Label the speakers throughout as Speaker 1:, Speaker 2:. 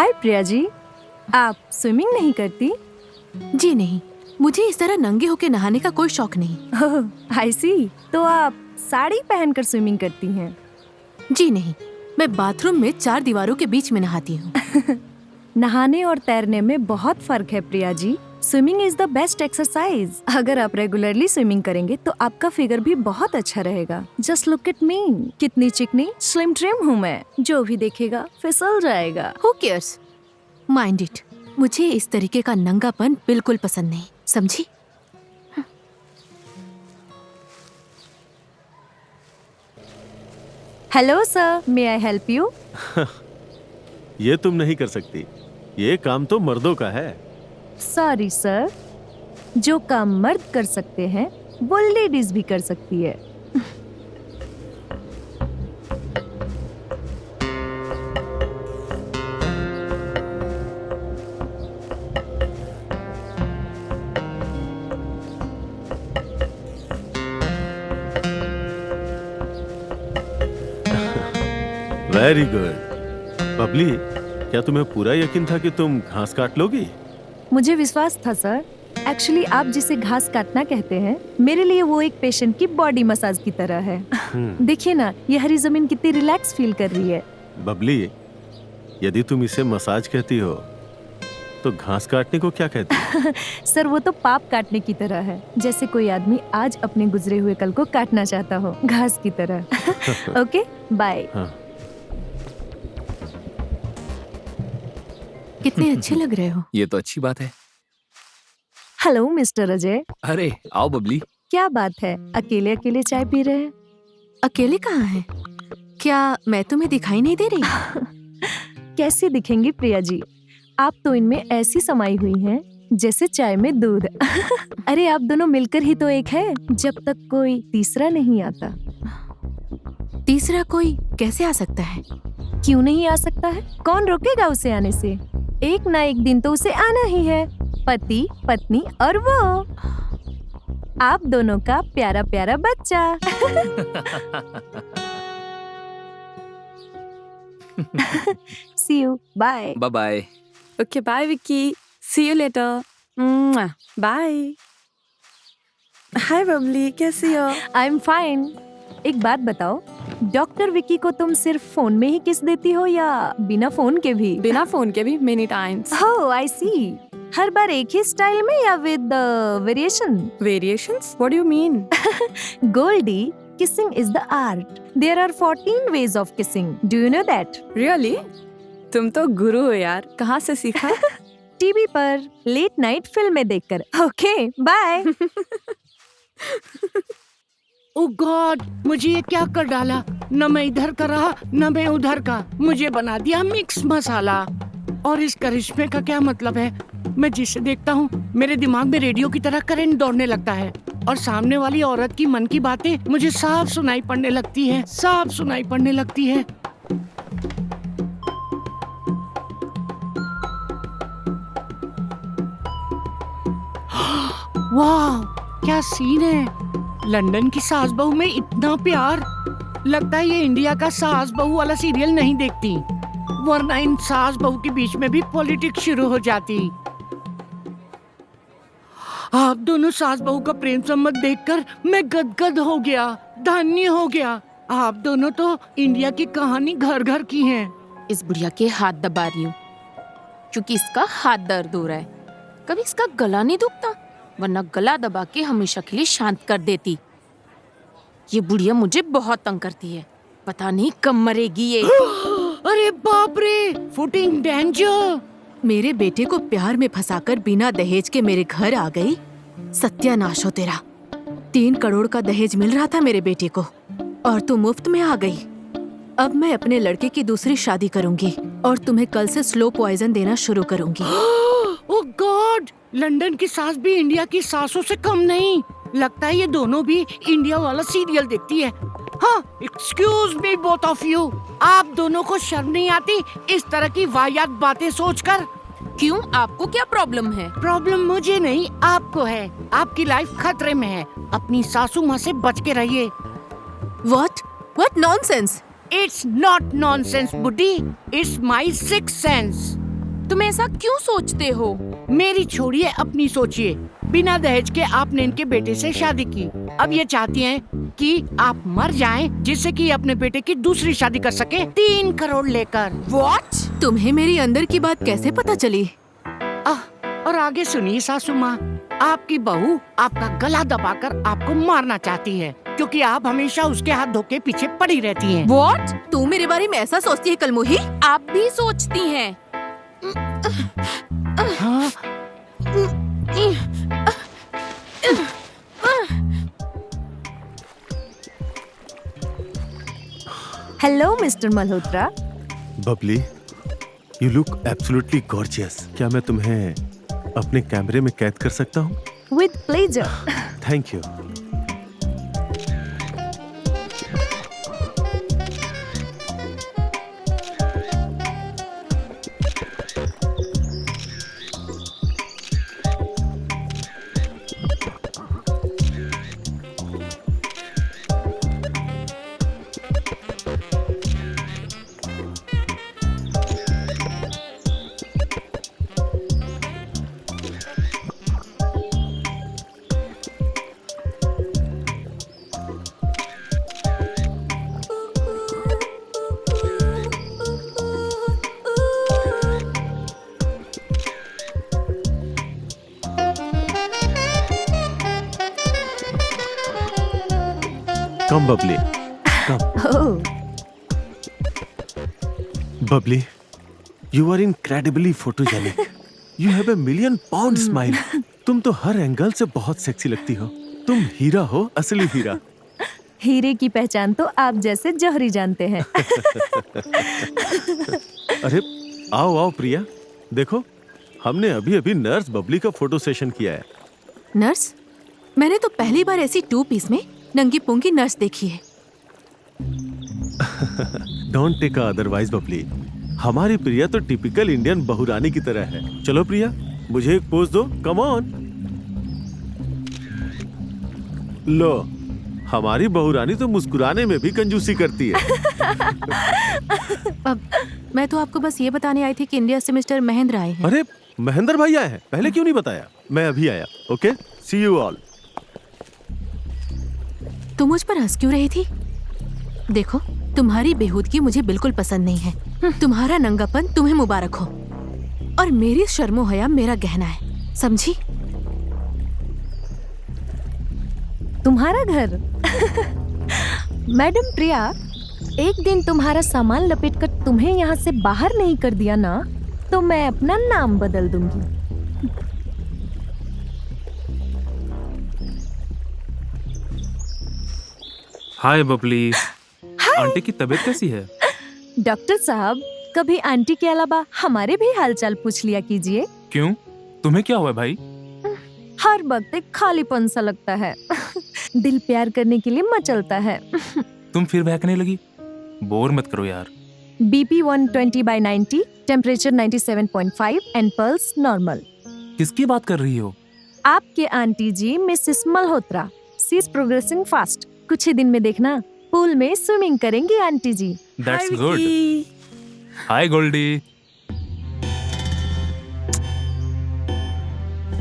Speaker 1: हाय प्रिया जी, आप स्विमिंग नहीं करती?
Speaker 2: जी नहीं, मुझे इस तरह नंगे होके नहाने का कोई शौक नहीं।
Speaker 1: ओह, आई सी। तो आप साड़ी पहनकर स्विमिंग करती हैं?
Speaker 2: जी नहीं, मैं बाथरूम में 4 दीवारों के बीच में नहाती हूँ।
Speaker 1: नहाने और तैरने में बहुत फर्क है Priya ji. Swimming is the best exercise. अगर आप रेगुलरली स्विमिंग करेंगे तो आपका फिगर भी बहुत अच्छा रहेगा। जस्ट लुक एट मी, कितनी चिकनी स्लिम ट्रिम हूँ मैं। जो भी देखेगा फिसल जाएगा।
Speaker 2: Who cares? Mind it. मुझे इस तरीके का नंगापन बिल्कुल पसंद नहीं, समझी?
Speaker 1: Hello sir, may I help you?
Speaker 3: ये तुम नहीं कर सकती। ये काम तो मर्दों का है।
Speaker 1: सॉरी सर, जो काम मर्द कर सकते हैं वो लेडीज भी कर सकती है।
Speaker 3: Very good. बबली, क्या तुम्हें पूरा यकीन था कि तुम घास काट लोगी?
Speaker 1: मुझे विश्वास था सर। एक्चुअली आप जिसे घास काटना कहते हैं, मेरे लिए वो एक पेशेंट की बॉडी मसाज की तरह है। देखिए ना, ये हरी जमीन कितनी रिलैक्स फील कर रही है।
Speaker 3: बबली, यदि तुम इसे मसाज कहती हो तो घास काटने को क्या कहती हो?
Speaker 1: सर वो तो पाप काटने की तरह है, जैसे कोई आदमी आज अपने गुजरे हुए कल को काटना चाहता हो, घास की तरह। Okay, bye.
Speaker 3: हाँ।
Speaker 2: कितने अच्छे लग रहे हो।
Speaker 4: ये तो अच्छी बात है।
Speaker 1: हेलो मिस्टर अजय,
Speaker 4: अरे आओ बबली।
Speaker 1: क्या बात है, अकेले अकेले चाय पी रहे हैं?
Speaker 2: अकेले कहाँ हैं? क्या मैं तुम्हें दिखाई नहीं दे रही?
Speaker 1: कैसे दिखेंगी प्रिया जी, आप तो इनमें ऐसी समाई हुई हैं जैसे चाय में दूध। अरे आप दोनों मिलकर ही तो एक है, जब तक कोई तीसरा नहीं आता।
Speaker 2: तीसरा कोई कैसे आ सकता है?
Speaker 1: क्यों नहीं आ सकता है? कौन रोकेगा उसे आने से? एक ना एक दिन तो उसे आना ही है। पति, पत्नी और वो आप दोनों का प्यारा प्यारा बच्चा। See you, bye.
Speaker 4: Bye bye.
Speaker 5: Okay, bye Vicky. See you later. Mwah. Bye. Hi Babli, कैसी हो?
Speaker 1: I'm fine. एक बात बताओ, डॉक्टर विकी को तुम सिर्फ फोन में ही किस देती हो या बिना फोन के भी?
Speaker 5: बिना फोन के भी many times.
Speaker 1: Oh, I see. हर बार एक ही स्टाइल में या with variation?
Speaker 5: Variations? What do you mean?
Speaker 1: Goldie, kissing is the art. There are 14 ways of kissing. Do you know that?
Speaker 5: Really? तुम तो गुरु हो यार, कहाँ से सीखा?
Speaker 1: टीवी पर लेट नाइट फिल्में देखकर। Okay, bye.
Speaker 6: ओ गॉड, मुझे ये क्या कर डाला। न मैं इधर का रहा न मैं उधर का, मुझे बना दिया मिक्स मसाला। और इस करिश्मे का क्या मतलब है? मैं जिसे देखता हूँ मेरे दिमाग में रेडियो की तरह करंट दौड़ने लगता है और सामने वाली औरत की मन की बातें मुझे साफ सुनाई पड़ने लगती है, साफ सुनाई पड़ने लगती है। वाह, क्या सीन है। लंदन की सास बहू में इतना प्यार। लगता है ये इंडिया का सास बहू वाला सीरियल नहीं देखती, वरना इन सास बहू के बीच में भी पॉलिटिक्स शुरू हो जाती। आप दोनों सास बहू का प्रेम संबंध देखकर मैं गदगद हो गया, धन्य हो गया। आप दोनों तो इंडिया की कहानी घर घर की हैं।
Speaker 2: इस बुढ़िया के हाथ दबा रही हूँ क्योंकि इसका हाथ दर्द हो रहा है। कभी इसका गला नहीं दुखता, वरना गला दबा के हमेशा के लिए शांत कर देती। ये बुढ़िया मुझे बहुत तंग करती है, पता नहीं कब मरेगी ये।
Speaker 6: अरे बाप रे, फुटिंग डेंजर।
Speaker 2: मेरे बेटे को प्यार में फंसाकर बिना दहेज के मेरे घर आ गई। सत्यानाश हो तेरा। 3 करोड़ का दहेज मिल रहा था मेरे बेटे को और तू मुफ्त में आ गई। अब मैं अपने लड़के की दूसरी शादी करूंगी और तुम्हें कल से स्लो पॉइजन देना शुरू करूंगी।
Speaker 6: ओह गॉड, लंदन की सास भी इंडिया की सासों से कम नहीं। लगता है ये दोनों भी इंडिया वाला सीरियल देखती है। हाँ, excuse me both of you, आप दोनों को शर्म नहीं आती इस तरह की वाहियात बातें सोचकर?
Speaker 2: क्यों, आपको क्या प्रॉब्लम है?
Speaker 6: प्रॉब्लम मुझे नहीं, आपको है। आपकी लाइफ खतरे में है। अपनी सासू माँ से बच के रहिए।
Speaker 2: What nonsense?
Speaker 6: It's not nonsense, बुड्ढी. It's my sixth sense.
Speaker 2: तुम ऐसा क्यों सोचते हो?
Speaker 6: मेरी छोड़िए, अपनी सोचिए। बिना दहेज के आपने इनके बेटे से शादी की। अब ये चाहती हैं कि आप मर जाएं, जिससे कि अपने बेटे की दूसरी शादी कर सके 3 करोड़ लेकर।
Speaker 2: What? तुम्हें मेरी अंदर की बात कैसे पता चली?
Speaker 6: और आगे सुनिए सासू माँ, आपकी बहू आपका गला दबाकर आपको मारना चाहती है, क्योंकि आप हमेशा उसके हाथ धोके पीछे पड़ी रहती हैं।
Speaker 2: What? तू मेरे बारे में ऐसा सोचती है कलमुही? आप भी सोचती हैं।
Speaker 6: हाँ?
Speaker 1: Hello mister Malhotra.
Speaker 3: Babli, you look absolutely gorgeous. क्या मैं तुम्हें अपने कैमरे में कैद कर सकता हूँ?
Speaker 1: With pleasure.
Speaker 3: Thank you. Come Babli, come.
Speaker 1: Oh,
Speaker 3: Babli, you are incredibly photogenic. You have a million pound smile. तुम तो हर एंगल से बहुत सेक्सी लगती हो। तुम हीरा हो, असली हीरा।
Speaker 1: हीरे की पहचान तो आप जैसे जौहरी जानते हैं।
Speaker 3: अरे आओ आओ प्रिया, देखो हमने अभी अभी नर्स बबली का फोटो सेशन किया है।
Speaker 2: नर्स? मैंने तो पहली बार ऐसी 2 पीस में नंगी पुंगी नर्स देखी है।
Speaker 3: Don't take otherwise Babli. हमारी प्रिया तो टिपिकल इंडियन बहुरानी की तरह है। चलो प्रिया, मुझे एक पोज दो, कम ऑन। लो, हमारी बहुरानी तो मुस्कुराने में भी कंजूसी करती है।
Speaker 2: अब मैं तो आपको बस ये बताने आई थी कि इंडिया से मिस्टर महेंद्र आए हैं।
Speaker 3: अरे महेंद्र भाई आए हैं, पहले क्यों नहीं बताया? मैं अभी आया। Okay, see you all.
Speaker 2: तुम मुझ पर हंस क्यों रही थी? देखो, तुम्हारी बेहूदगी मुझे बिल्कुल पसंद नहीं है। तुम्हारा नंगापन तुम्हें मुबारक हो, और मेरी शर्मो हया मेरा गहना है, समझी?
Speaker 1: तुम्हारा घर? मैडम प्रिया, एक दिन तुम्हारा सामान लपेटकर तुम्हें यहाँ से बाहर नहीं कर दिया ना, तो मैं अपना नाम बदल दूंगी।
Speaker 7: हाय बबली। आंटी की तबीयत कैसी है?
Speaker 1: डॉक्टर साहब, कभी आंटी के अलावा हमारे भी हालचाल पूछ लिया कीजिए।
Speaker 7: क्यों, तुम्हें क्या हुआ भाई?
Speaker 1: हर वक्त एक खालीपन सा लगता है। दिल प्यार करने के लिए मचलता है।
Speaker 7: तुम फिर बहकने लगी? बोर मत करो यार।
Speaker 1: BP 120/90, temperature 97.5 and pulse normal.
Speaker 7: किसकी बात कर रही हो?
Speaker 1: आपके आंटी जी Mrs Malhotra. She is progressing fast. कुछ ही दिन में देखना, पूल में स्विमिंग करेंगी आंटी जी।
Speaker 7: That's good. हाय गोल्डी।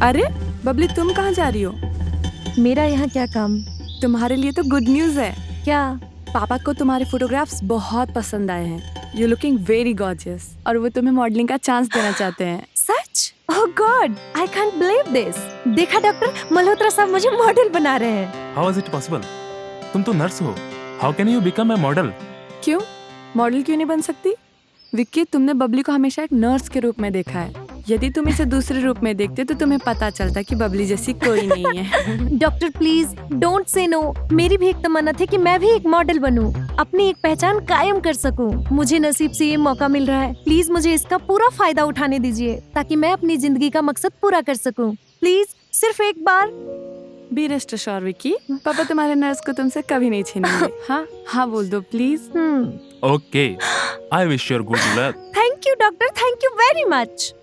Speaker 5: अरे बबली, तुम कहाँ जा रही हो?
Speaker 1: मेरा यहाँ क्या काम?
Speaker 5: तुम्हारे लिए तो गुड न्यूज है।
Speaker 1: क्या?
Speaker 5: पापा को तुम्हारे फोटोग्राफ्स बहुत पसंद आए हैं। यू लुकिंग वेरी गॉर्जियस, और वो तुम्हें मॉडलिंग का चांस देना चाहते हैं।
Speaker 1: सच? Oh god, I can't believe this. देखा डॉक्टर, मल्होत्रा साहब मुझे मॉडल बना रहे हैं।
Speaker 7: How is it possible? तुम तो नर्स हो। How can you become a model?
Speaker 5: क्यों, मॉडल क्यों नहीं बन सकती? विक्की, तुमने बबली को हमेशा एक नर्स के रूप में देखा है। यदि तुम इसे दूसरे रूप में देखते तो तुम्हें पता चलता कि बबली जैसी कोई नहीं है।
Speaker 1: Doctor please don't say no. मेरी भी एक तमन्ना थी कि मैं भी एक मॉडल बनूं, अपनी एक पहचान कायम कर सकूं। मुझे नसीब से ये मौका मिल रहा है। प्लीज मुझे इसका पूरा फायदा उठाने दीजिए, ताकि मैं अपनी जिंदगी का मकसद पूरा कर सकूं। प्लीज, सिर्फ एक बार।
Speaker 5: बी रेस्ट एश्योर्ड विक्की, पापा तुम्हारे नर्स को तुमसे कभी नहीं छीनेंगे। हाँ हाँ बोल दो please.
Speaker 7: Okay, I wish you good luck.
Speaker 1: Thank you doctor, thank you very much.